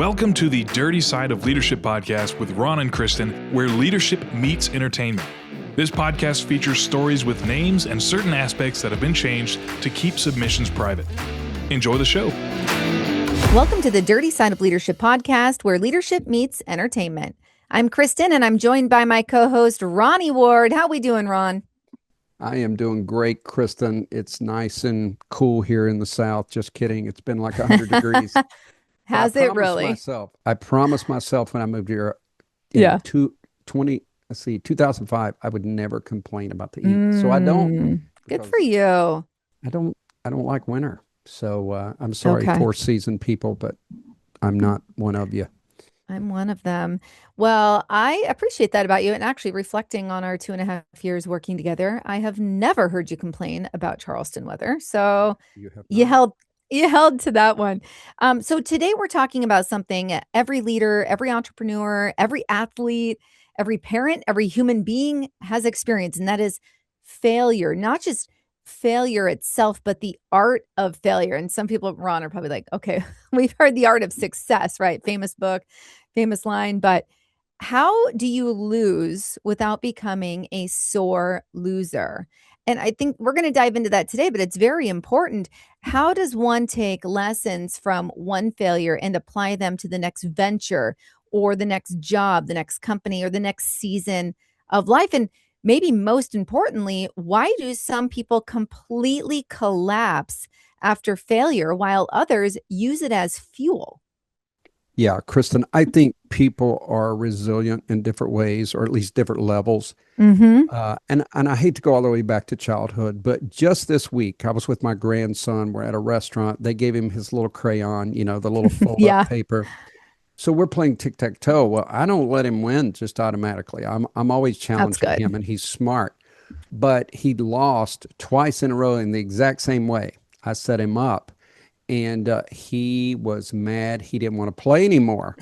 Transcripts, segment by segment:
Welcome to the Dirty Side of Leadership podcast with Ron and Kristin, where leadership meets entertainment. This podcast features stories with names and certain aspects that have been changed to keep submissions private. Enjoy the show. Welcome to the Dirty Side of Leadership podcast, where leadership meets entertainment. I'm Kristin, and I'm joined by my co-host, Ronnie Ward. How we doing, Ron? I am doing great, Kristin. It's nice and cool here in the South. Just kidding. It's been like 100 degrees. Has it really? I promised myself when I moved here in 2005, I would never complain about the heat. So I don't. Good for you. I don't like winter. So I'm sorry, four-season people, but I'm not one of you. I'm one of them. Well, I appreciate that about you. And actually, reflecting on our 2.5 years working together, I have never heard you complain about Charleston weather. So you held to that one. So today we're talking about something every leader, every entrepreneur, every athlete, every parent, every human being has experienced, and that is failure. Not just failure itself, but the art of failure. And some people, Ron, are probably like, okay, we've heard the art of success, right? Famous book, famous line. But how do you lose without becoming a sore loser? And I think we're going to dive into that today, but it's very important. How does one take lessons from one failure and apply them to the next venture or the next job, the next company, or the next season of life? And maybe most importantly, why do some people completely collapse after failure while others use it as fuel? Yeah, Kristin, I think people are resilient in different ways, or at least different levels. Mm-hmm. And I hate to go all the way back to childhood, but just this week, I was with my grandson. We're at a restaurant. They gave him his little crayon, the little fold-up paper. So we're playing tic-tac-toe. Well, I don't let him win just automatically. I'm always challenging him, and he's smart. But he lost twice in a row in the exact same way. I set him up. And he was mad. He didn't want to play anymore.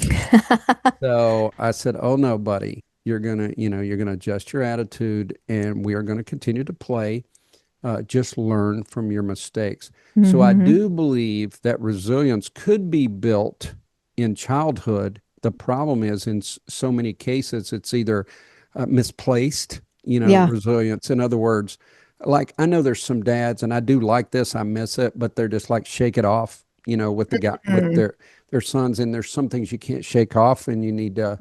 So I said, "Oh no, buddy, you're gonna adjust your attitude, and we are going to continue to play. Just learn from your mistakes." Mm-hmm. So I do believe that resilience could be built in childhood. The problem is, in so many cases, it's either misplaced. Resilience. In other words, like, I know there's some dads, and I do like this, I miss it, but they're just like, shake it off, with the guy, with their sons, and there's some things you can't shake off, and you need to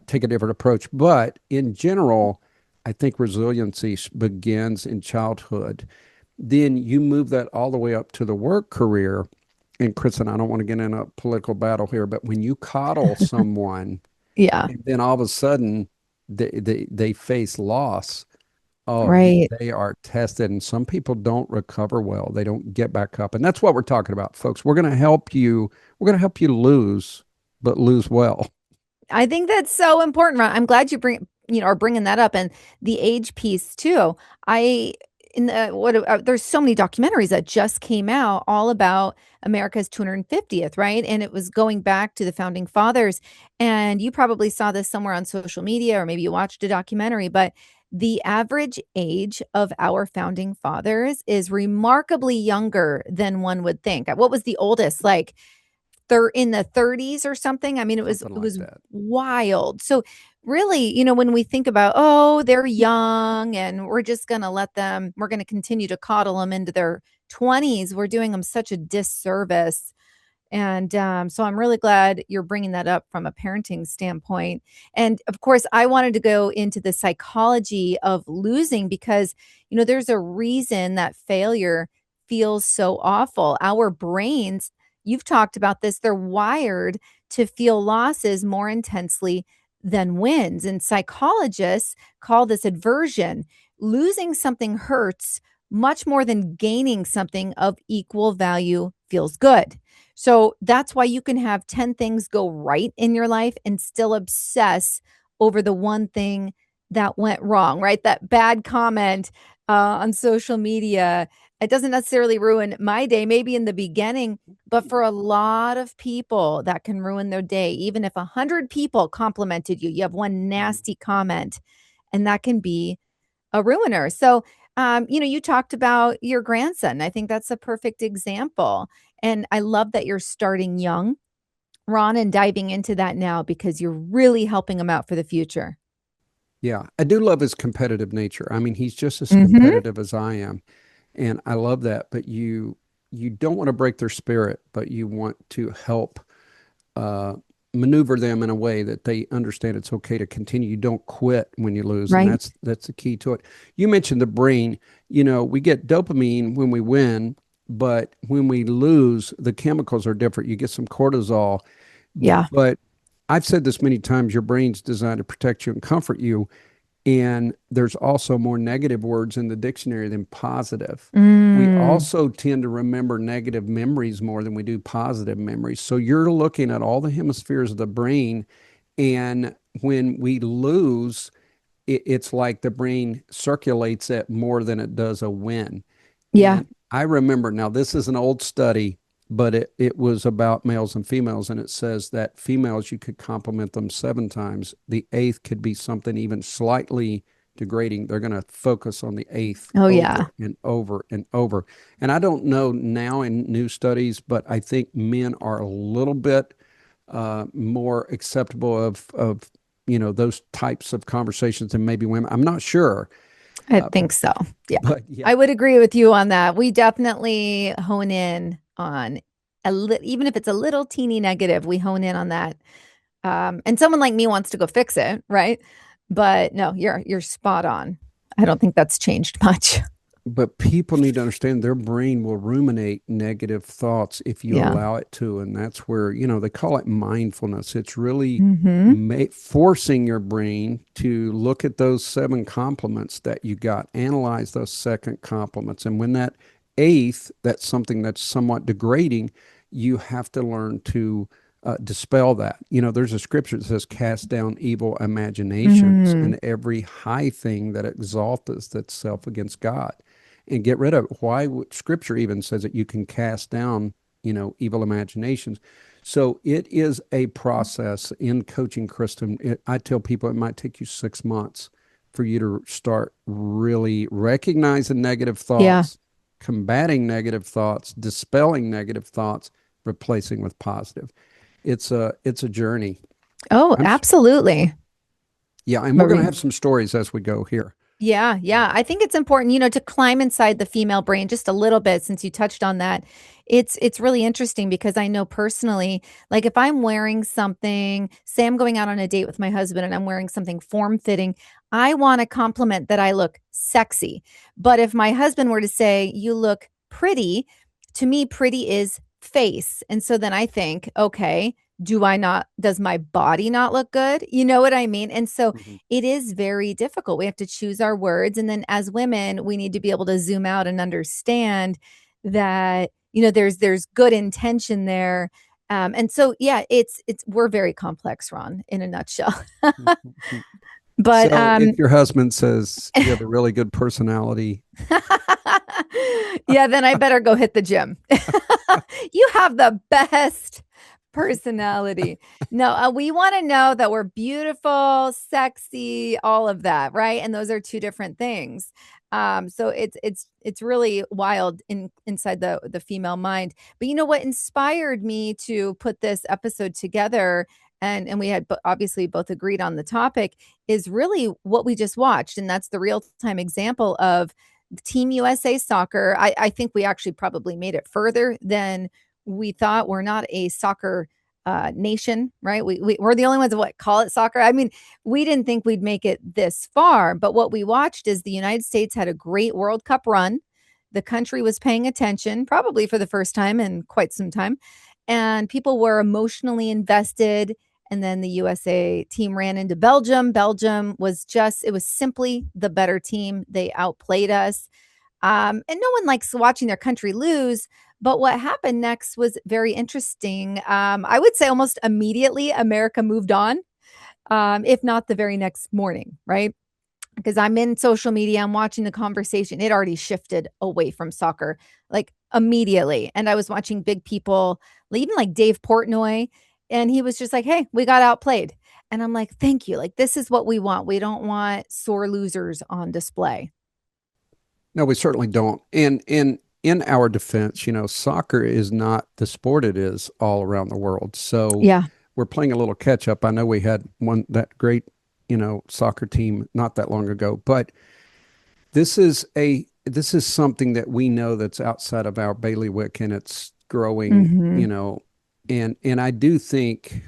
take a different approach. But in general, I think resiliency begins in childhood. Then you move that all the way up to the work career. And Kristin, I don't want to get in a political battle here, but when you coddle someone, and then all of a sudden they face loss. They are tested, and some people don't recover well. They don't get back up, and that's what we're talking about, folks. We're going to help you. We're going to help you lose, but lose well. I think that's so important, Ron. I'm glad you are bringing that up, and the age piece too. There's so many documentaries that just came out all about America's 250th, right? And it was going back to the founding fathers, and you probably saw this somewhere on social media, or maybe you watched a documentary, but the average age of our founding fathers is remarkably younger than one would think. What was the oldest? Like in the 30s or something? I mean, it was wild. So really, when we think about, they're young and we're just going to we're going to continue to coddle them into their 20s. We're doing them such a disservice. And so I'm really glad you're bringing that up from a parenting standpoint. And of course, I wanted to go into the psychology of losing because, there's a reason that failure feels so awful. Our brains, you've talked about this, they're wired to feel losses more intensely than wins. And psychologists call this aversion. Losing something hurts much more than gaining something of equal value feels good. So that's why you can have 10 things go right in your life and still obsess over the one thing that went wrong, right? That bad comment on social media, it doesn't necessarily ruin my day, maybe in the beginning, but for a lot of people that can ruin their day. Even if 100 people complimented you, you have one nasty comment, and that can be a ruiner. So, you talked about your grandson. I think that's a perfect example. And I love that you're starting young Ron, and diving into that now because you're really helping him out for the future. Yeah, I do love his competitive nature. I mean, he's just as Mm-hmm. competitive as I am, and I love that. But you don't want to break their spirit, but you want to help uh, maneuver them in a way that they understand it's okay to continue. You don't quit when you lose, and Right. that's the key to it. You mentioned the brain. You know, we get dopamine when we win, but when we lose, the chemicals are different. You get some cortisol, Yeah. but I've said this many times, your brain's designed to protect you and comfort you. And there's also more negative words in the dictionary than positive. We Mm. also tend to remember negative memories more than we do positive memories. So you're looking at all the hemispheres of the brain. And when we lose, it's like the brain circulates it more than it does a win. Yeah. And I remember now, this is an old study, but it was about males and females. And it says that females, you could compliment them 7 times. The eighth could be something even slightly degrading. They're going to focus on the eighth Oh, yeah. over and over and over. And I don't know now in new studies, but I think men are a little bit more acceptable of those types of conversations than maybe women. I'm not sure, I uh, think so. Yeah. but yeah. I would agree with you on that. We definitely hone in on even if it's a little teeny negative, we hone in on that. And someone like me wants to go fix it, right? But no, you're spot on. I don't think that's changed much. But people need to understand their brain will ruminate negative thoughts if you Yeah. allow it to. And that's where, they call it mindfulness. It's really Mm-hmm. forcing your brain to look at those 7 compliments that you got, analyze those second compliments. And when that eighth, that's something that's somewhat degrading, you have to learn to dispel that. There's a scripture that says, cast down evil imaginations Mm-hmm. and every high thing that exalteth itself against God, and get rid of it. Why would scripture even says that you can cast down, evil imaginations. So it is a process in coaching, Kristen. I tell people it might take you 6 months for you to start really recognizing negative Yeah. thoughts, combating negative thoughts, dispelling negative thoughts, replacing with positive. It's a journey. Oh, I'm absolutely. Yeah, and we're going to Marie. have some stories as we go here. Yeah, yeah. I think it's important, to climb inside the female brain just a little bit since you touched on that. It's really interesting because I know personally, like if I'm wearing something, say I'm going out on a date with my husband and I'm wearing something form-fitting, I want to compliment that I look sexy. But if my husband were to say, "You look pretty," to me pretty is face. And so then I think, okay, does my body not look good? You know what I mean? And so Mhm. it is very difficult. We have to choose our words. And then as women, we need to be able to zoom out and understand that, there's good intention there. And so, yeah, we're very complex, Ron, in a nutshell. But, So if your husband says you have a really good personality, yeah, then I better go hit the gym. You have the best personality. No, we want to know that we're beautiful, sexy, all of that, right? And those are two different things. So it's really wild inside the female mind. But you know what inspired me to put this episode together, and we had obviously both agreed on the topic, is really what we just watched, and that's the real time example of Team USA soccer. I think we actually probably made it further than we thought. We're not a soccer nation, right? We're the only ones that call it soccer. I mean, we didn't think we'd make it this far, but what we watched is the United States had a great World Cup run. The country was paying attention, probably for the first time in quite some time, and people were emotionally invested. And then the USA team ran into Belgium. Belgium it was simply the better team. They outplayed us. And no one likes watching their country lose. But what happened next was very interesting. I would say almost immediately, America moved on, if not the very next morning, right? Because I'm in social media, I'm watching the conversation. It already shifted away from soccer, like immediately. And I was watching big people, even like Dave Portnoy, and he was just like, "Hey, we got outplayed." And I'm like, "Thank you. Like, this is what we want. We don't want sore losers on display." no, we certainly don't. And in in our defense, soccer is not the sport it is all around the world. So Yeah. we're playing a little catch up. I know we had that great, soccer team not that long ago, but this is something that we know that's outside of our bailiwick, and it's growing, and I do think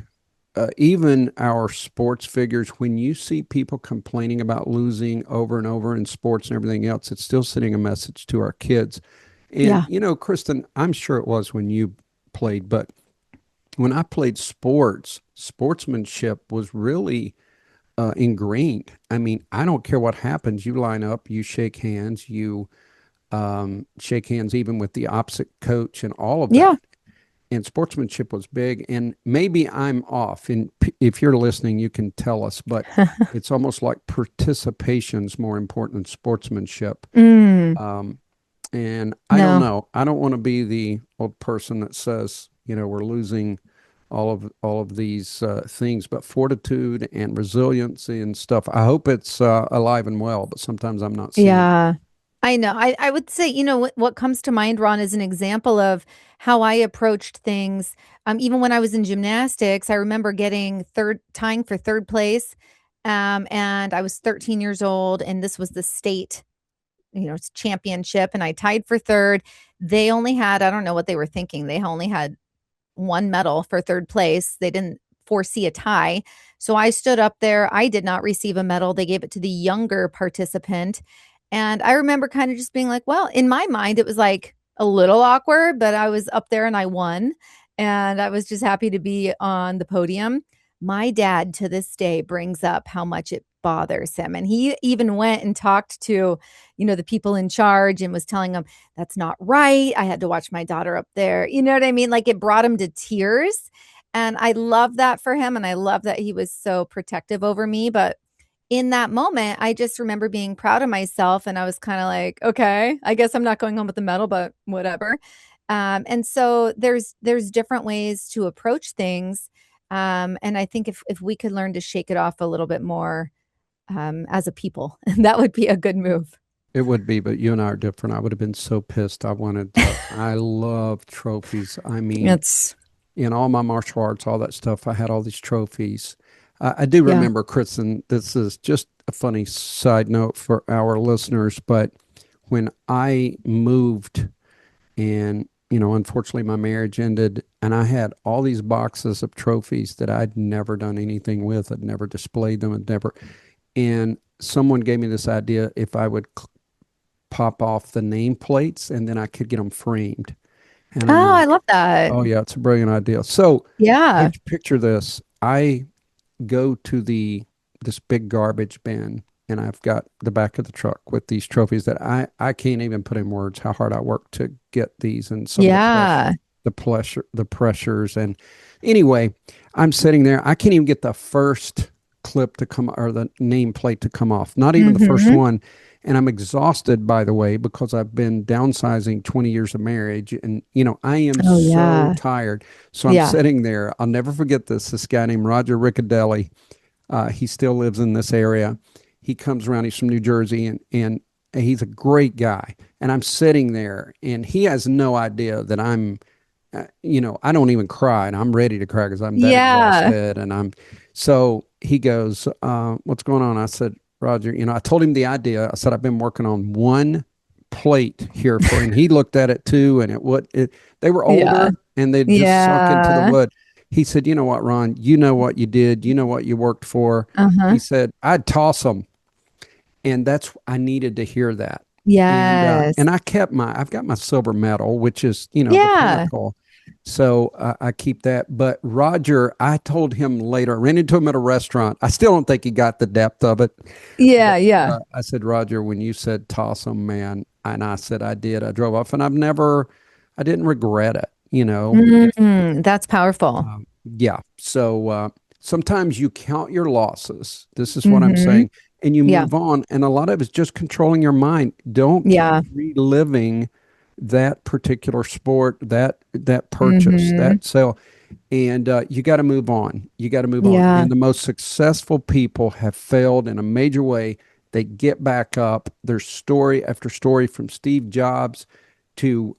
even our sports figures, when you see people complaining about losing over and over in sports and everything else, it's still sending a message to our kids. And, Kristin, I'm sure it was when you played, but when I played sportsmanship was really ingrained. I mean, I don't care what happens. You line up, you shake hands, you shake hands even with the opposite coach and all of that. Yeah. And sportsmanship was big. And maybe I'm off. And if you're listening, you can tell us. But it's almost like participation's more important than sportsmanship. And I don't know. I don't want to be the old person that says, we're losing all of these things, but fortitude and resiliency and stuff. I hope it's alive and well, but sometimes I'm not seeing it. I know. I would say, what comes to mind, Ron, is an example of how I approached things. Even when I was in gymnastics, I remember tying for third place. And I was 13 years old, and this was the state, championship, and I tied for third. They only had, I don't know what they were thinking. They only had one medal for third place. They didn't foresee a tie. So I stood up there. I did not receive a medal. They gave it to the younger participant. And I remember kind of just being like, well, in my mind, it was like a little awkward, but I was up there and I won. And I was just happy to be on the podium. My dad to this day brings up how much it bothers him. And he even went and talked to, the people in charge and was telling them, that's not right. I had to watch my daughter up there. You know what I mean? Like, it brought him to tears. And I love that for him. And I love that he was so protective over me. But in that moment, I just remember being proud of myself. And I was kind of like, okay, I guess I'm not going home with the medal, but whatever. And so there's different ways to approach things. And I think if we could learn to shake it off a little bit more as a people, that would be a good move. It would be, but you and I are different. I would have been so pissed. I love trophies. I mean, in all my martial arts, all that stuff, I had all these trophies. I do remember, Kristin, this is just a funny side note for our listeners, but when I moved and, unfortunately my marriage ended, and I had all these boxes of trophies that I'd never done anything with. I'd never displayed them. And someone gave me this idea if I would pop off the nameplates and then I could get them framed. And I love that. Oh yeah, it's a brilliant idea. So picture this. I go to this big garbage bin, and I've got the back of the truck with these trophies that I can't even put in words how hard I work to get these, and some of the pressures. And anyway, I'm sitting there. I can't even get the first clip to come, or the nameplate to come off, not even the first one. And I'm exhausted, by the way, because I've been downsizing 20 years of marriage, and I am so tired. So I'm sitting there. I'll never forget this guy named Roger Riccadelli. He still lives in this area. He comes around. He's from New Jersey, and he's a great guy. And I'm sitting there, and he has no idea that I'm, I don't even cry, and I'm ready to cry because I'm that exhausted. And so he goes, what's going on? I said, Roger, I told him the idea. I said, I've been working on one plate here and he looked at it too. And they were older and they just sunk into the wood. He said, you know what, Ron, you know what you did. You know what you worked for. He said, I'd toss them. And I needed to hear that. Yes. And I've got my silver medal, which is, the pinnacle. So I keep that. But Roger, I told him later, I ran into him at a restaurant. I still don't think he got the depth of it. I said, Roger, when you said toss them, man, and I said I did, I drove off, and I didn't regret it, That's powerful. So sometimes you count your losses. This is what I'm saying. And you move on. And a lot of it's just controlling your mind. Don't keep reliving that particular sport, that purchase, that sale. And you got to move on. You got to move on. And the most successful people have failed in a major way. They get back up. There's story after story from Steve Jobs to,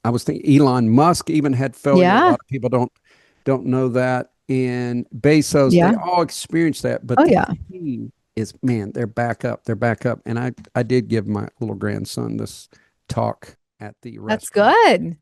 I was thinking Elon Musk even had failure. A Yeah. lot of people don't know that. And Bezos, they Yeah. all experience that. But Oh, the yeah. key is, man, they're back up. They're back up. And I did give my little grandson this talk at the That's restaurant. good.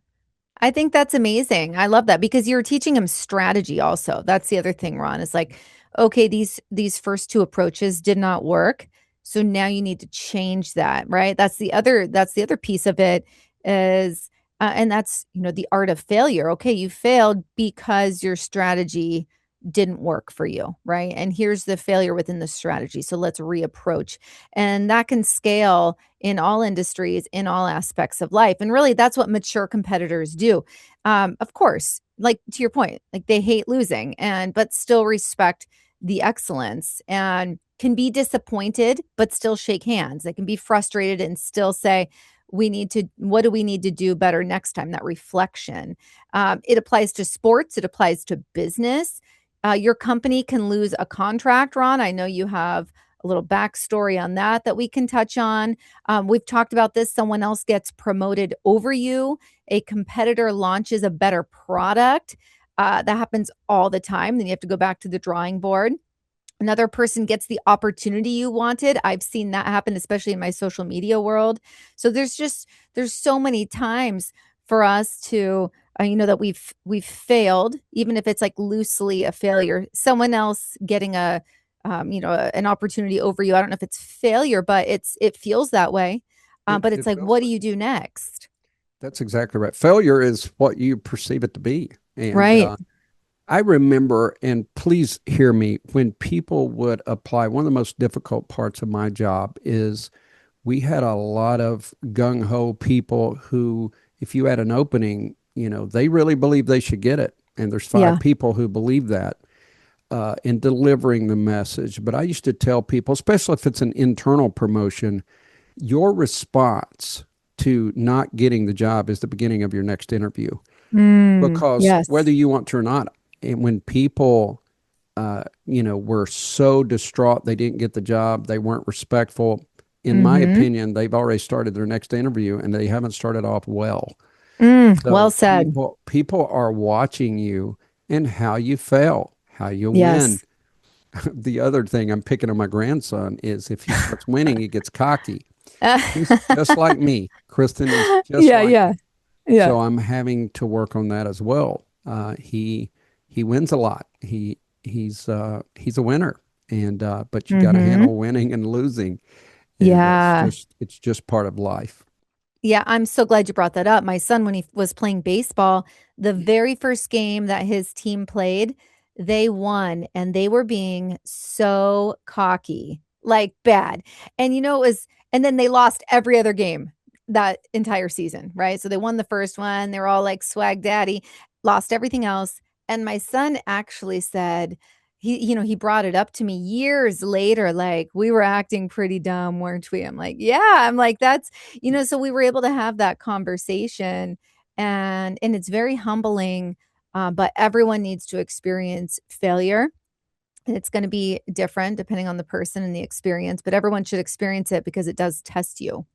I think that's amazing. I love that because you're teaching him strategy also. That's the other thing, Ron, is like, okay, these first two approaches did not work. So now you need to change that, right? That's the other piece of it is and that's, the art of failure. Okay, you failed because your strategy didn't work for you, right? And here's the failure within the strategy. So let's reapproach. And that can scale in all industries, in all aspects of life. And really, that's what mature competitors do. Of course, like to your point, like they hate losing but still respect the excellence and can be disappointed, but still shake hands. They can be frustrated and still say, what do we need to do better next time? That reflection. It applies to sports, it applies to business. Your company can lose a contract, Ron. I know you have a little backstory on that we can touch on. We've talked about this. Someone else gets promoted over you. A competitor launches a better product. That happens all the time. Then you have to go back to the drawing board. Another person gets the opportunity you wanted. I've seen that happen, especially in my social media world. So there's so many times for us to that we've failed, even if it's like loosely a failure. Someone else getting an opportunity over you. I don't know if it's failure, but it feels that way. But it's It like, feels what do like you do next? that's exactly right. Failure is what you perceive it to be. And Right. I remember, and please hear me, when people would apply, one of the most difficult parts of my job is we had a lot of gung ho people who, if you had an opening, they really believe they should get it. And there's five Yeah. people who believe that in delivering the message. But I used to tell people, especially if it's an internal promotion, your response to not getting the job is the beginning of your next interview. Because Yes. whether you want to or not, and when people, were so distraught they didn't get the job, they weren't respectful. In my Mm-hmm. opinion, they've already started their next interview and they haven't started off well. Well So said. people are watching you and how you fail, how you win. Yes. The other thing I'm picking on my grandson is if he starts winning, he gets cocky. He's just like me. Kristen is just Yeah, like yeah, me. yeah. So I'm having to work on that as well. He wins a lot. He's a winner, and but you got to Mm-hmm. handle winning and losing, and Yeah. it's just part of life. Yeah, I'm so glad you brought that up. My son, when he was playing baseball, the very first game that his team played, they won and they were being so cocky, like bad. And and then they lost every other game that entire season, right? So they won the first one, they were all like swag daddy, lost everything else. And my son actually said, he brought it up to me years later, like, we were acting pretty dumb, weren't we? I'm like, yeah. I'm like, so we were able to have that conversation and it's very humbling. But everyone needs to experience failure. And it's going to be different depending on the person and the experience, but everyone should experience it because it does test you.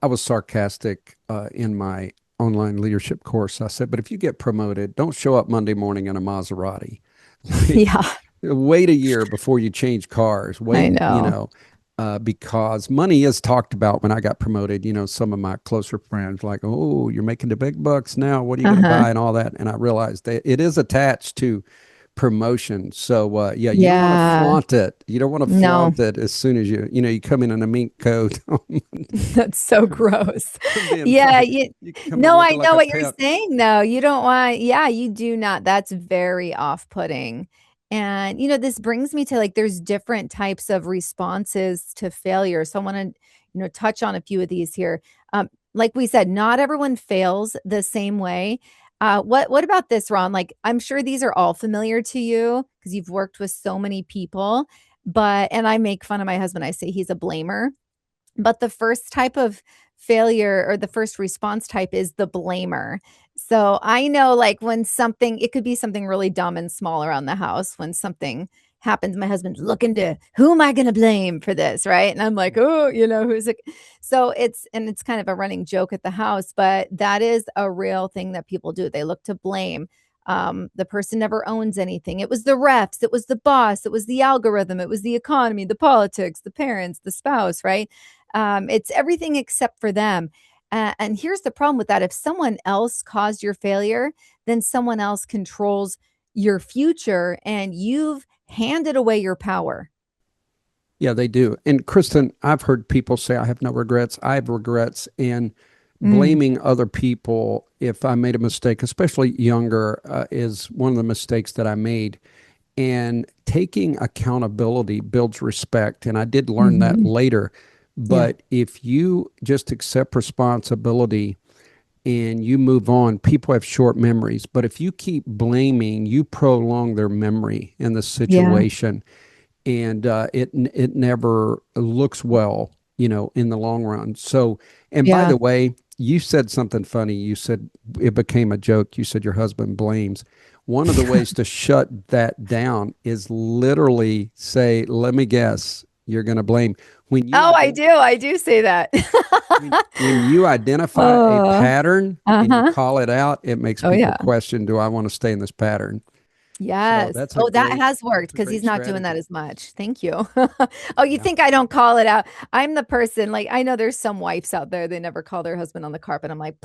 I was sarcastic in my online leadership course. I said, but if you get promoted, don't show up Monday morning in a Maserati. Like, Yeah, wait a year before you change cars. I Wait, know. because money is talked about when I got promoted. Some of my closer friends like, oh, you're making the big bucks now. What are you going to Uh-huh. buy and all that? And I realized that it is attached to promotion. So yeah, you don't want to Yeah. flaunt it. You don't want to No. flaunt it as soon as you come in a mink coat. That's so gross. I'm being Yeah, funny. You come in no, I looking like know a what you're pimp. saying though. You don't want, yeah, you do not. That's very off-putting. And this brings me to like there's different types of responses to failure. So I want to, touch on a few of these here. Like we said, not everyone fails the same way. What about this, Ron? Like I'm sure these are all familiar to you because you've worked with so many people, and I make fun of my husband. I say he's a blamer. But the first type of failure or the first response type is the blamer. So I know like when it could be something really dumb and small around the house when something happens, my husband's looking to, who am I going to blame for this? Right. And I'm like, oh, who's it? So it's kind of a running joke at the house, but that is a real thing that people do. They look to blame. The person never owns anything. It was the refs, it was the boss, it was the algorithm, it was the economy, the politics, the parents, the spouse, right? It's everything except for them. And here's the problem with that. If someone else caused your failure, then someone else controls your future and you've handed away your power. Yeah, they do. And Kristin, I've heard people say, I have no regrets. I have regrets. And blaming other people if I made a mistake, especially younger, is one of the mistakes that I made. And taking accountability builds respect. And I did learn that later. But if you just accept responsibility and you move on, people have short memories. But if you keep blaming, you prolong their memory in the situation. And it never looks well, in the long run. So, and by the way, you said something funny. You said it became a joke. You said your husband blames. One of the ways to shut that down is literally say, let me guess, you're going to blame. I do say that. when you identify a pattern and you call it out, it makes people question, do I want to stay in this pattern? Yes. So that has worked because he's not doing that as much. Thank you. You think I don't call it out? I'm the person, like, I know there's some wives out there, they never call their husband on the carpet. I'm like,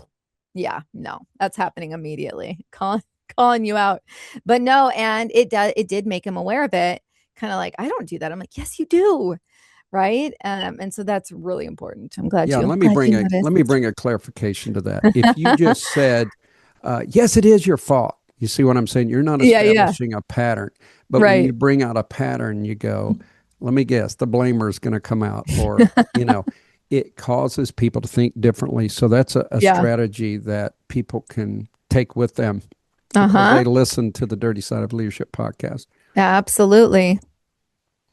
yeah, no, that's happening immediately. Calling you out. But no, and it did make him aware of it. Kind of like, I don't do that. I'm like, yes, you do. Right. And so that's really important. I'm glad let me bring a clarification to that. If you just said, yes, it is your fault. You see what I'm saying? You're not establishing a pattern. But when you bring out a pattern, you go, let me guess, the blamer is going to come out. Or, it causes people to think differently. So that's a strategy that people can take with them because they listen to the Dirty Side of Leadership podcast. Absolutely.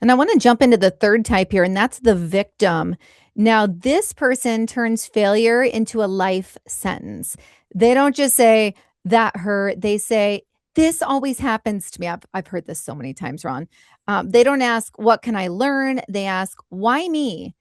And I want to jump into the third type here, and that's the victim. Now, this person turns failure into a life sentence. They don't just say, that hurt. They say, this always happens to me. I've heard this so many times, Ron. They don't ask, what can I learn? They ask, why me?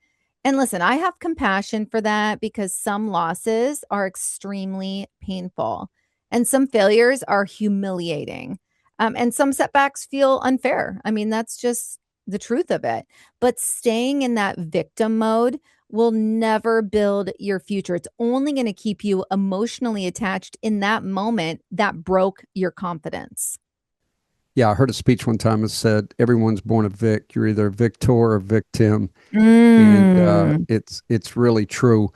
And listen, I have compassion for that because some losses are extremely painful and some failures are humiliating. And some setbacks feel unfair. I mean, that's just the truth of it. But staying in that victim mode will never build your future. It's only going to keep you emotionally attached in that moment that broke your confidence. Yeah, I heard a speech one time that said, everyone's born a vic. You're either a victor or victim. And it's really true.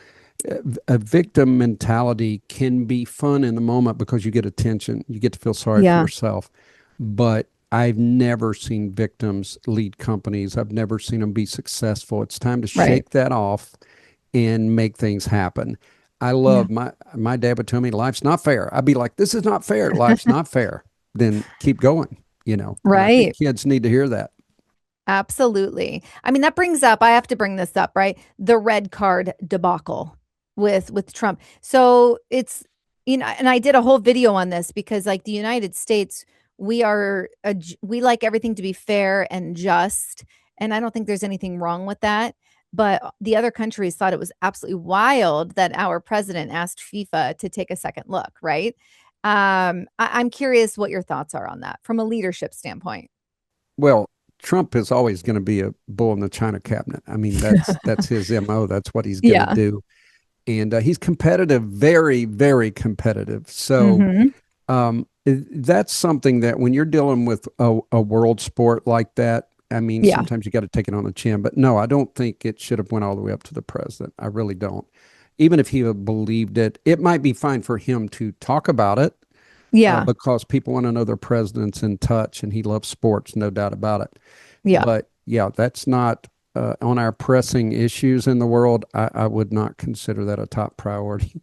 A victim mentality can be fun in the moment because you get attention. You get to feel sorry for yourself. But I've never seen victims lead companies. I've never seen them be successful. It's time to shake that off and make things happen. I love my dad would tell me, life's not fair. I'd be like, this is not fair. Life's not fair. Then keep going, Right. I think kids need to hear that. Absolutely. I mean, that brings up, I have to bring this up, right? The red card debacle with Trump. So it's, and I did a whole video on this because like the United States, we like everything to be fair and just. And I don't think there's anything wrong with that. But the other countries thought it was absolutely wild that our president asked FIFA to take a second look, right? I'm curious what your thoughts are on that from a leadership standpoint. Well, Trump is always going to be a bull in the China cabinet. I mean, that's his MO. That's what he's going to do. And he's competitive, very, very competitive. So that's something that when you're dealing with a world sport like that, I mean, sometimes you got to take it on the chin. But no, I don't think it should have went all the way up to the president. I really don't. Even if he believed it, it might be fine for him to talk about it. Yeah. Because people want to know their president's in touch and he loves sports, no doubt about it. Yeah. But yeah, that's not on our pressing issues in the world. I would not consider that a top priority.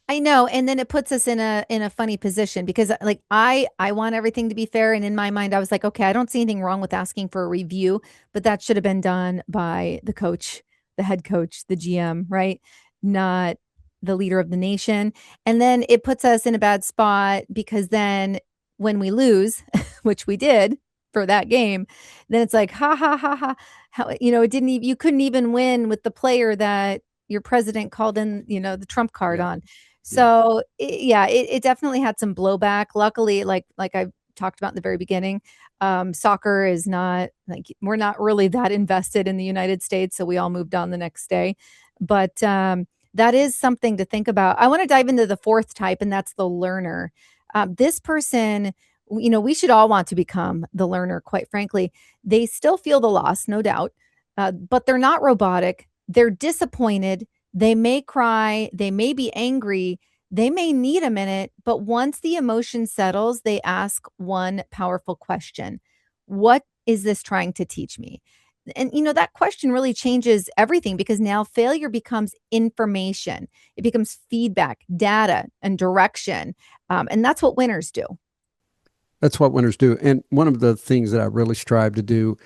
I know. And then it puts us in a funny position because like I want everything to be fair. And in my mind, I was like, okay, I don't see anything wrong with asking for a review, but that should have been done by the coach, the head coach, the GM, right? Not the leader of the nation. And then it puts us in a bad spot because then when we lose, which we did for that game, then it's like, ha, ha, ha, ha. How, it didn't even, you couldn't even win with the player that your president called in, the trump card on. So it definitely had some blowback. Luckily, like I talked about in the very beginning, soccer is not like, we're not really that invested in the United States. So we all moved on the next day. But that is something to think about. I want to dive into the fourth type, and that's the learner. This person, we should all want to become the learner, quite frankly. They still feel the loss, no doubt, but they're not robotic. They're disappointed. They may cry. They may be angry. They may need a minute, but once the emotion settles, they ask one powerful question. What is this trying to teach me? And, that question really changes everything, because now failure becomes information. It becomes feedback, data, and direction. And that's what winners do. That's what winners do. And one of the things that I really strive to do,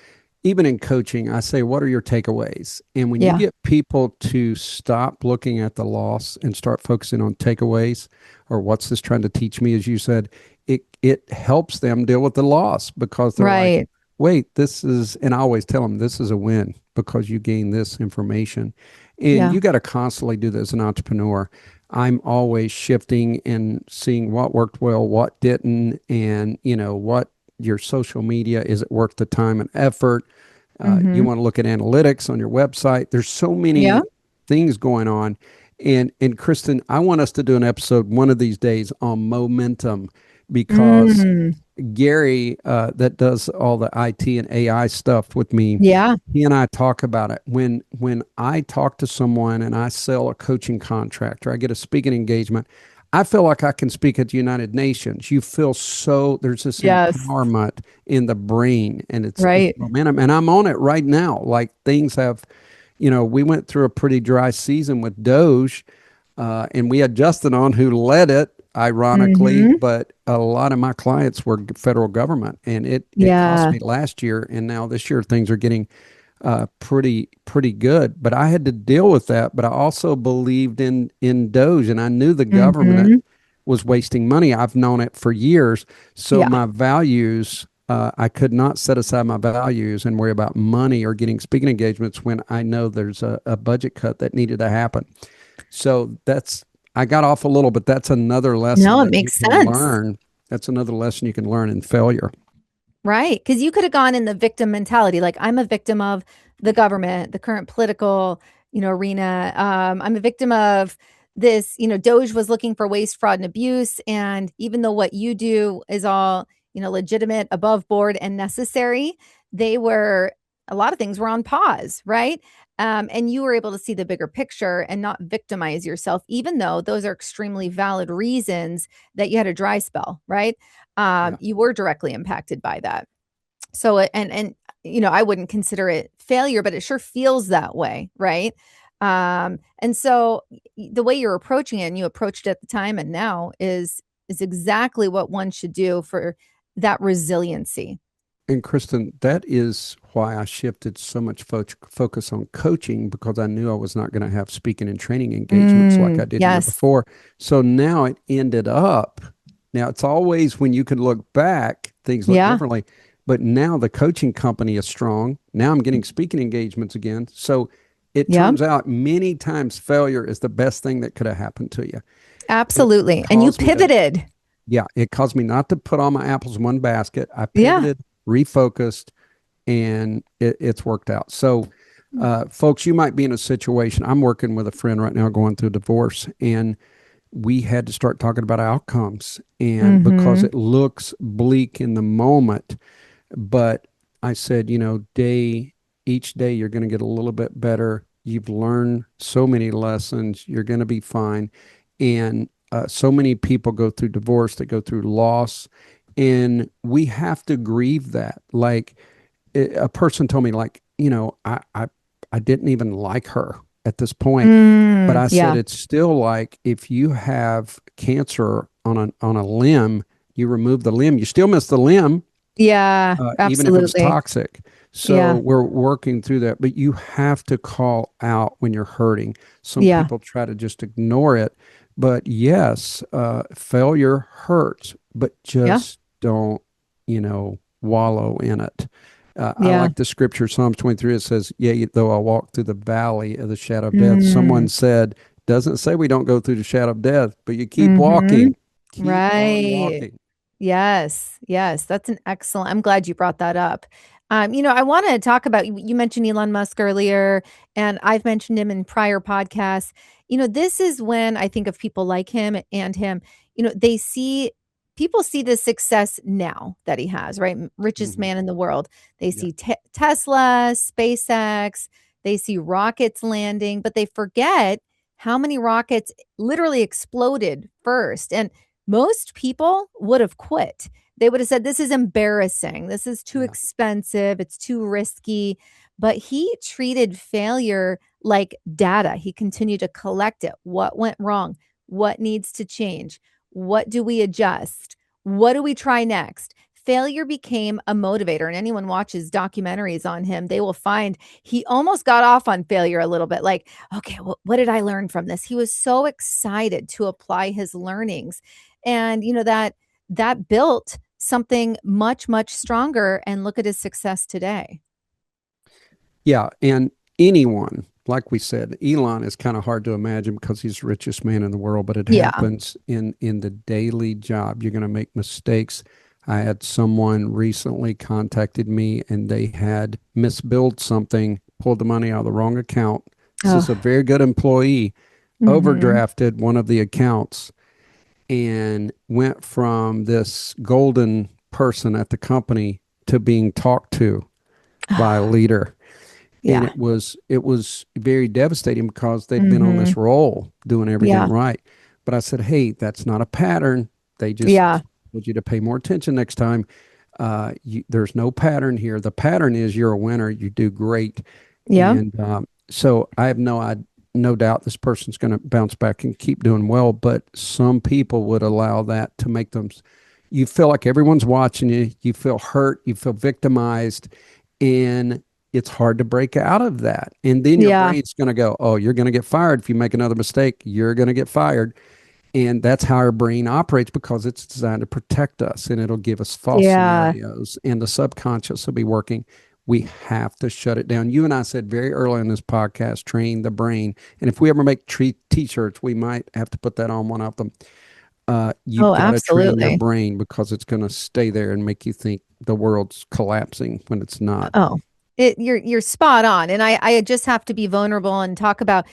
even in coaching, I say, what are your takeaways? And when you get people to stop looking at the loss and start focusing on takeaways, or what's this trying to teach me, as you said, it helps them deal with the loss, because they're like, wait, this is, and I always tell them, this is a win because you gain this information. And you got to constantly do this as an entrepreneur. I'm always shifting and seeing what worked well, what didn't, and what your social media, is it worth the time and effort? You want to look at analytics on your website. There's so many things going on. And Kristin, I want us to do an episode one of these days on momentum, because Gary, that does all the IT and AI stuff with me, he and I talk about it. When I talk to someone and I sell a coaching contract, or I get a speaking engagement, I feel like I can speak at the United Nations. You feel there's this empowerment in the brain, and it's momentum. And I'm on it right now. Like, things have, we went through a pretty dry season with Doge, and we had Justin on, who led it, ironically, but a lot of my clients were federal government, and it cost me last year. And now this year things are getting pretty good, but I had to deal with that. But I also believed in Doge, and I knew the government was wasting money. I've known it for years. So my values, I could not set aside my values and worry about money or getting speaking engagements when I know there's a budget cut that needed to happen. So I got off a little, but that's another lesson. No, it makes sense. That's another lesson you can learn in failure. Right. Because you could have gone in the victim mentality. Like, I'm a victim of the government, the current political, arena. I'm a victim of this, Doge was looking for waste, fraud, and abuse. And even though what you do is all, legitimate, above board, and necessary, a lot of things were on pause, right? And you were able to see the bigger picture and not victimize yourself, even though those are extremely valid reasons that you had a dry spell, right? You were directly impacted by that. So, and I wouldn't consider it failure, but it sure feels that way, right? And so the way you're approaching it, and you approached it at the time and now, is exactly what one should do for that resiliency. And Kristin, that is why I shifted so much focus on coaching, because I knew I was not going to have speaking and training engagements like I did the year before. So now it ended up, now it's always, when you can look back, things look differently. But now the coaching company is strong. Now I'm getting speaking engagements again. So it turns out many times failure is the best thing that could have happened to you. Absolutely. And you pivoted. It caused me not to put all my apples in one basket. I pivoted, refocused, and it's worked out. So folks, you might be in a situation. I'm working with a friend right now going through a divorce, and we had to start talking about outcomes, and because it looks bleak in the moment. But I said, each day you're going to get a little bit better. You've learned so many lessons. You're going to be fine. And so many people go through divorce, they go through loss, and we have to grieve that. Like, a person told me, like, I didn't even like her at this point, but I said, it's still like, if you have cancer on a limb, you remove the limb, you still miss the limb. Absolutely. Even if it's toxic. So we're working through that, but you have to call out when you're hurting. Some people try to just ignore it, but yes, failure hurts, but just don't, wallow in it. I Yeah. like the scripture, Psalms 23. It says, yea, though I walk through the valley of the shadow of death. Someone Mm. said, doesn't say we don't go through the shadow of death, but you keep Mm-hmm. walking, keep on Right. walking. Yes. Yes. That's an excellent. I'm glad you brought that up. I want to talk about you mentioned Elon Musk earlier, and I've mentioned him in prior podcasts. This is when I think of people like him and him, they see people see the success now that he has, right? Richest Hmm. man in the world. They Yeah. see Tesla, SpaceX, they see rockets landing, but they forget how many rockets literally exploded first. And most people would have quit. They would have said, this is embarrassing. This is too Yeah. expensive. It's too risky. But he treated failure like data. He continued to collect it. What went wrong? What needs to change? What do we adjust? What do we try next? Failure became a motivator. And anyone watches documentaries on him, they will find he almost got off on failure a little bit. Like, okay, well, what did I learn from this? He was so excited to apply his learnings. And that built something much, much stronger. And look at his success today. Yeah. And anyone, like we said, Elon is kind of hard to imagine because he's the richest man in the world, but it Yeah. happens in the daily job. You're going to make mistakes. I had someone recently contacted me and they had misbilled something, pulled the money out of the wrong account. This is a Oh. very good employee, Hmm. overdrafted one of the accounts and went from this golden person at the company to being talked to by a leader. And Yeah. it was very devastating because they'd been on Hmm. this roll doing everything Yeah. right. But I said, hey, that's not a pattern. They just Yeah. told you to pay more attention next time. There's no pattern here. The pattern is you're a winner. You do great. Yeah. And so I have no doubt this person's going to bounce back and keep doing well. But some people would allow that to make them, you feel like everyone's watching you. You feel hurt. You feel victimized. And it's hard to break out of that. And then your Yeah. brain's going to go, oh, you're going to get fired. If you make another mistake, you're going to get fired. And that's how our brain operates because it's designed to protect us and it'll give us false Yeah. scenarios and the subconscious will be working. We have to shut it down. You and I said very early in this podcast, train the brain. And if we ever make t-shirts, we might have to put that on one of them. You've Oh, got to train your absolutely. brain because it's going to stay there and make you think the world's collapsing when it's not. Oh, you're spot on. And I just have to be vulnerable and talk about,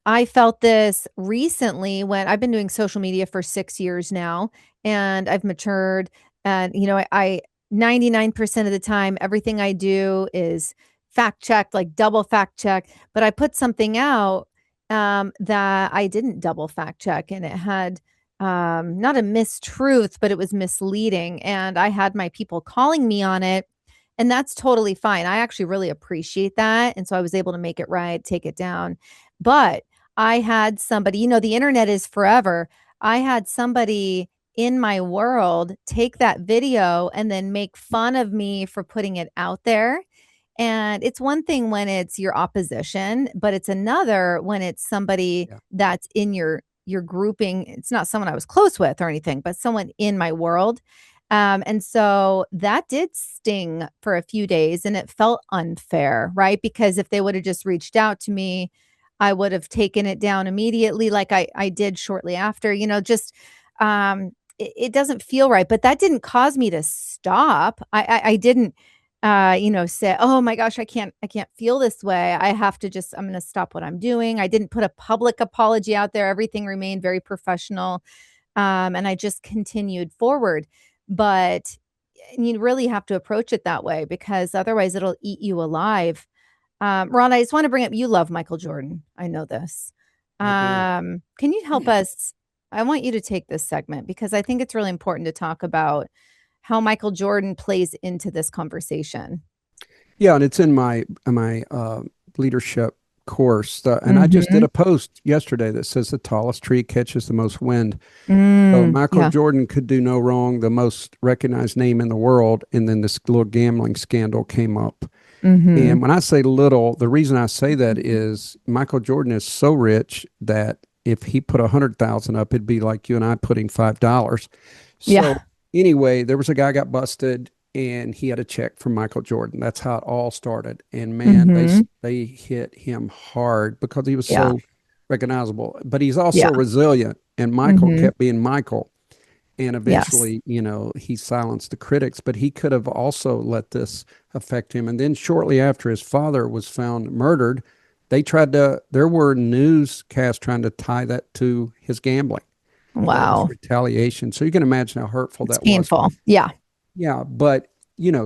I felt this recently when I've been doing social media for 6 years now, and I've matured. And, I 99% of the time, everything I do is fact checked, like double fact check. But I put something out that I didn't double fact check, and it had not a mistruth, but it was misleading. And I had my people calling me on it, and that's totally fine. I actually really appreciate that. And so I was able to make it right, take it down. But I had somebody, the internet is forever. I had somebody in my world take that video and then make fun of me for putting it out there. And it's one thing when it's your opposition, but it's another when it's somebody Yeah. that's in your grouping. It's not someone I was close with or anything, but someone in my world. And so that did sting for a few days and it felt unfair, right? Because if they would have just reached out to me, I would have taken it down immediately, like I did shortly after, it doesn't feel right. But that didn't cause me to stop. I didn't say, oh my gosh, I can't feel this way. I'm going to stop what I'm doing. I didn't put a public apology out there. Everything remained very professional. And I just continued forward. But you really have to approach it that way because otherwise it'll eat you alive. Ron, I just want to bring up, you love Michael Jordan. I know this. I do. Can you help us? I want you to take this segment because I think it's really important to talk about how Michael Jordan plays into this conversation. Yeah, and it's in my leadership course, and I just did Mhm. a post yesterday that says the tallest tree catches the most wind. So Mm, Michael yeah. Jordan could do no wrong, the most recognized name in the world, and then this little gambling scandal came up. Mhm. And when I say little, the reason I say that is Michael Jordan is so rich that if he put 100,000 up, it'd be like you and I putting $5. Yeah. So, Anyway, there was a guy got busted and he had a check from Michael Jordan. That's how it all started. And man, Mm-hmm. they hit him hard because he was Yeah. so recognizable. But he's also Yeah. resilient. And Michael Mm-hmm. kept being Michael. And Yes. eventually, he silenced the critics, but he could have also let this affect him. And then shortly after his father was found murdered, there were newscasts trying to tie that to his gambling. That was Wow. retaliation. So you can imagine how hurtful It's that was. painful. Yeah. Yeah, but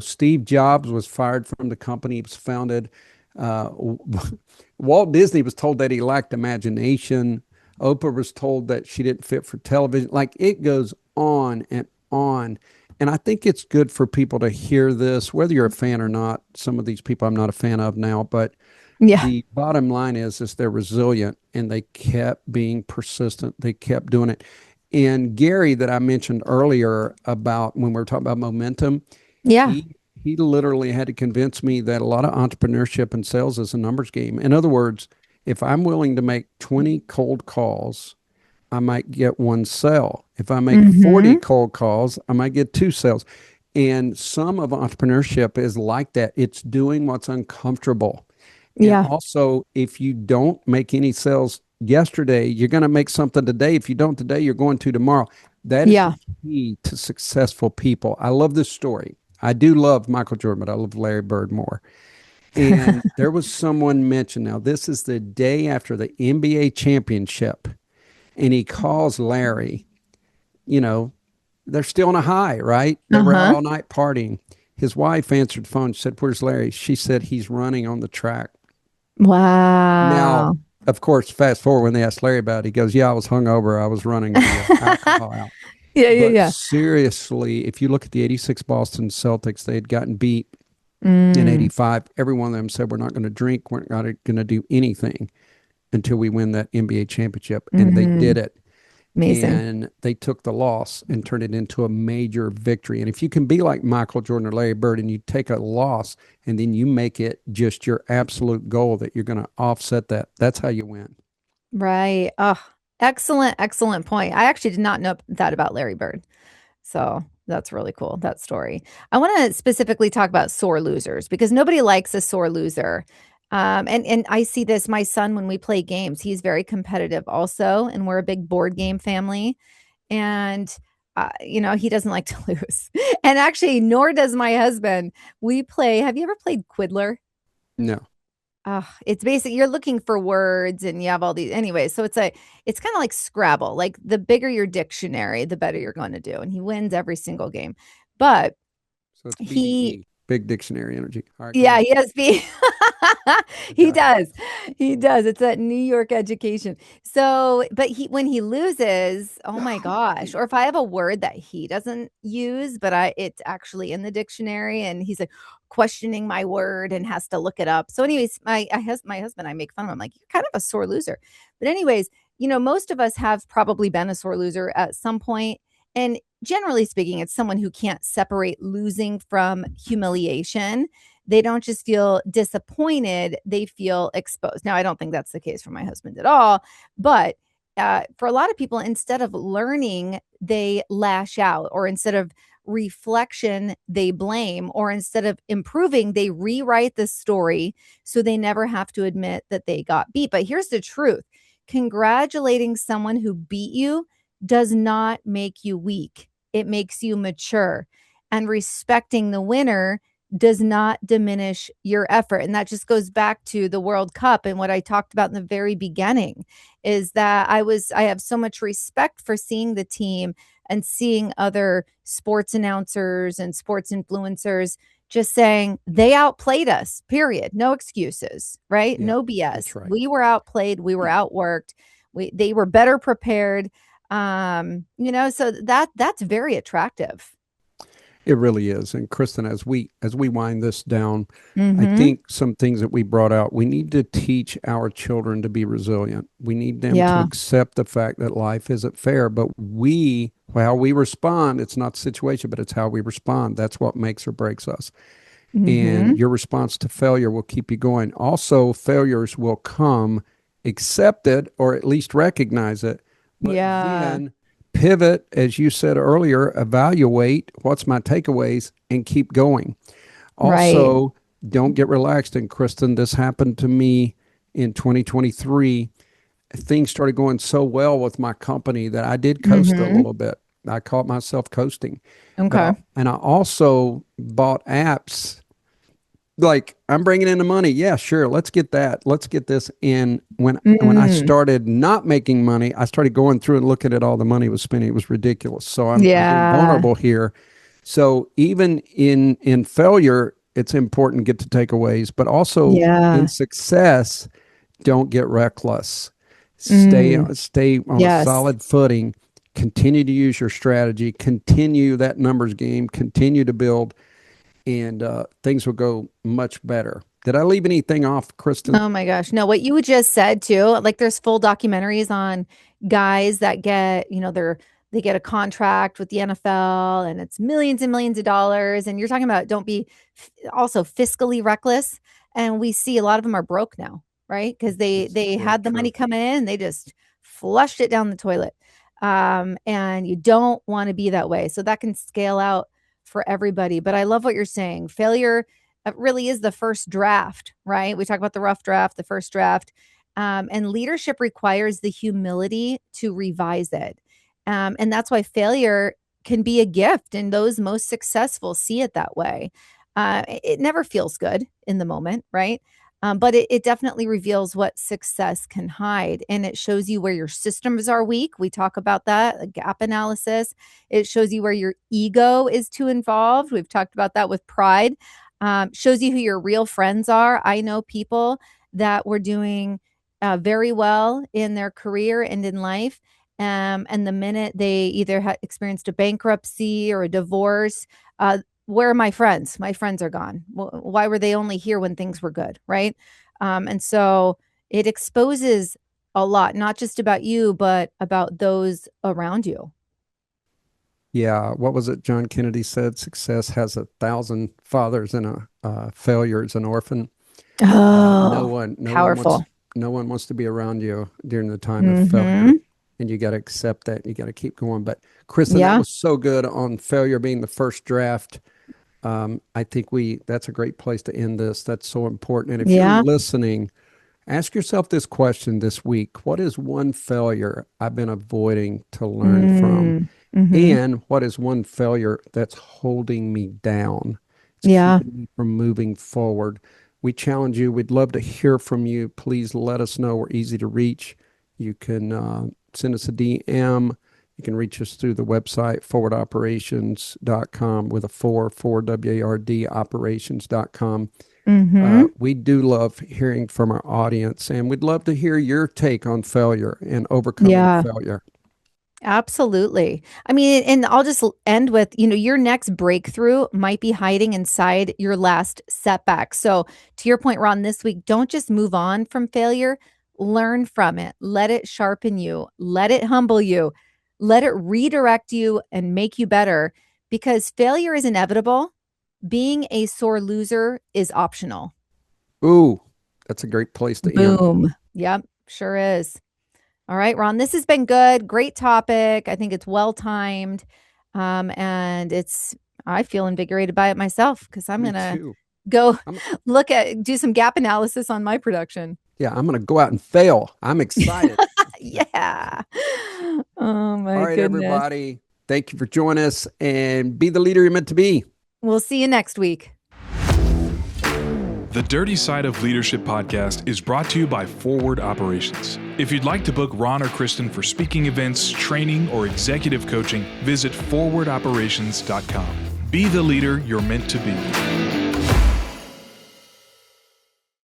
Steve Jobs was fired from the company he was founded. Walt Disney was told that he lacked imagination. Oprah was told that she didn't fit for television. Like it goes on and on. And I think it's good for people to hear this, whether you're a fan or not. Some of these people I'm not a fan of now, but Yeah. the bottom line is they're resilient and they kept being persistent. They kept doing it. And Gary, that I mentioned earlier about when we were talking about momentum, Yeah. he literally had to convince me that a lot of entrepreneurship and sales is a numbers game. In other words, if I'm willing to make 20 cold calls, I might get one sale. If I make 40 Mm-hmm. cold calls, I might get two sales. And some of entrepreneurship is like that. It's doing what's uncomfortable. And Yeah. also, if you don't make any sales yesterday, you're going to make something today. If you don't today, you're going to tomorrow. That is the Yeah. key to successful people. I love this story. I do love Michael Jordan, but I love Larry Bird more. And there was someone mentioned, now this is the day after the NBA championship, and he calls Larry, you know, they're still on a high, right? They were out Uh-huh. all night partying. His wife answered the phone, said, "Where's Larry?" She said, "He's running on the track." Now, Wow. of course, fast forward when they asked Larry about it, he goes, "Yeah, I was hungover. I was running the alcohol out." Yeah, yeah, But yeah. seriously, if you look at the 86 Boston Celtics, they had gotten beat in Mm, 85. Every one of them said, "We're not going to drink. We're not going to do anything until we win that NBA championship." And they mm-hmm. did it. Amazing. And they took the loss and turned it into a major victory. And if you can be like Michael Jordan or Larry Bird and you take a loss and then you make it just your absolute goal that you're going to offset that, that's how you win. Right. Oh, excellent, excellent point. I actually did not know that about Larry Bird. So that's really cool, that story. I want to specifically talk about sore losers because nobody likes a sore loser. And I see this, my son, when we play games, he's very competitive also, and we're a big board game family. And he doesn't like to lose. And actually, nor does my husband. We play, have you ever played Quiddler? No. It's basic. You're looking for words and you have all these anyway. So it's kind of like Scrabble. Like the bigger your dictionary, the better you're going to do. And he wins every single game. But So it's he BDE, big dictionary energy. All right, go yeah, ahead. he has be I he got you. does. He does. It's that New York education. So, but he when he loses, oh my gosh. Or if I have a word that he doesn't use, but it's actually in the dictionary and he's like questioning my word and has to look it up. So anyways, my husband, I make fun of him like you're kind of a sore loser. But anyways, most of us have probably been a sore loser at some point. And generally speaking, it's someone who can't separate losing from humiliation. They don't just feel disappointed, they feel exposed. Now, I don't think that's the case for my husband at all, but for a lot of people, instead of learning, they lash out, or instead of reflection, they blame, or instead of improving, they rewrite the story so they never have to admit that they got beat. But here's the truth: congratulating someone who beat you does not make you weak, it makes you mature. And respecting the winner does not diminish your effort. And that just goes back to the World Cup and what I talked about in the very beginning is that I have so much respect for seeing the team and seeing other sports announcers and sports influencers just saying they outplayed us, period. No excuses, right? Yeah, No that's BS. right. We were outplayed, we were outworked. They were better prepared. So that's very attractive. It really is. And Kristen, as we wind this down, I Mm-hmm. think some things that we brought out, we need to teach our children to be resilient. We need them to Yeah. accept the fact that life isn't fair, but how we respond, it's not the situation, but it's how we respond. That's what makes or breaks us. And Mm-hmm. your response to failure will keep you going. Also, failures will come, accept it, or at least recognize it, but Yeah. then pivot, as you said earlier, evaluate what's my takeaways and keep going. Right. Also, don't get relaxed. And Kristin, this happened to me in 2023. Things started going so well with my company that I did coast a little bit. I caught myself coasting. Okay. I also bought apps. Like, I'm bringing in the money. Yeah, sure. Let's get that. Let's get this in. When I started not making money, I started going through and looking at all the money I was spending. It was ridiculous. So I'm being vulnerable here. So even in failure, it's important to get to takeaways, but also in success, don't get reckless. Stay on a solid footing. Continue to use your strategy. Continue that numbers game. Continue to build. And things will go much better. Did I leave anything off, Kristin? Oh my gosh. No, what you just said too, like there's full documentaries on guys that get, they get a contract with the NFL and it's millions and millions of dollars. And you're talking about don't be also fiscally reckless. And we see a lot of them are broke now, right? Because they had the money come in, they just flushed it down the toilet. And you don't want to be that way. So that can scale out for everybody. But I love what you're saying. Failure really is the first draft, right? We talk about the rough draft, the first draft. And leadership requires the humility to revise it. And that's why failure can be a gift. And those most successful see it that way. It never feels good in the moment, right? But it definitely reveals what success can hide. And it shows you where your systems are weak. We talk about that, a gap analysis. It shows you where your ego is too involved. We've talked about that with pride. Shows you who your real friends are. I know people that were doing very well in their career and in life. And the minute they either experienced a bankruptcy or a divorce, where are my friends? My friends are gone. Why were they only here when things were good, right? And so it exposes a lot, not just about you, but about those around you. Yeah. What was it John Kennedy said? Success has 1,000 fathers and a failure is an orphan. Oh, powerful. No one wants to be around you during the time of failure. And you got to accept that. You got to keep going. But Kristin, that was so good on failure being the first draft. I think that's a great place to end this. That's so important. And if you're listening, ask yourself this question this week. What is one failure I've been avoiding to learn from? And what is one failure that's holding me down? It's keeping me from moving forward. We challenge you. We'd love to hear from you. Please let us know. We're easy to reach. You can send us a DM. You can reach us through the website, forwardoperations.com with a 4 WARD operations.com. We do love hearing from our audience, and we'd love to hear your take on failure and overcoming failure. Absolutely. I mean, and I'll just end with, your next breakthrough might be hiding inside your last setback. So to your point, Ron, this week, don't just move on from failure. Learn from it. Let it sharpen you. Let it humble you. Let it redirect you and make you better, because failure is inevitable. Being a sore loser is optional. Ooh, that's a great place to end. Boom. Yep, sure is. All right, Ron, this has been good. Great topic. I think it's well-timed. And I feel invigorated by it myself, because I'm going to go do some gap analysis on my production. Yeah, I'm going to go out and fail. I'm excited. Yeah. Oh, my goodness. All right, everybody. Thank you for joining us, and be the leader you're meant to be. We'll see you next week. The Dirty Side of Leadership podcast is brought to you by Forward Operations. If you'd like to book Ron or Kristin for speaking events, training, or executive coaching, visit forwardoperations.com. Be the leader you're meant to be.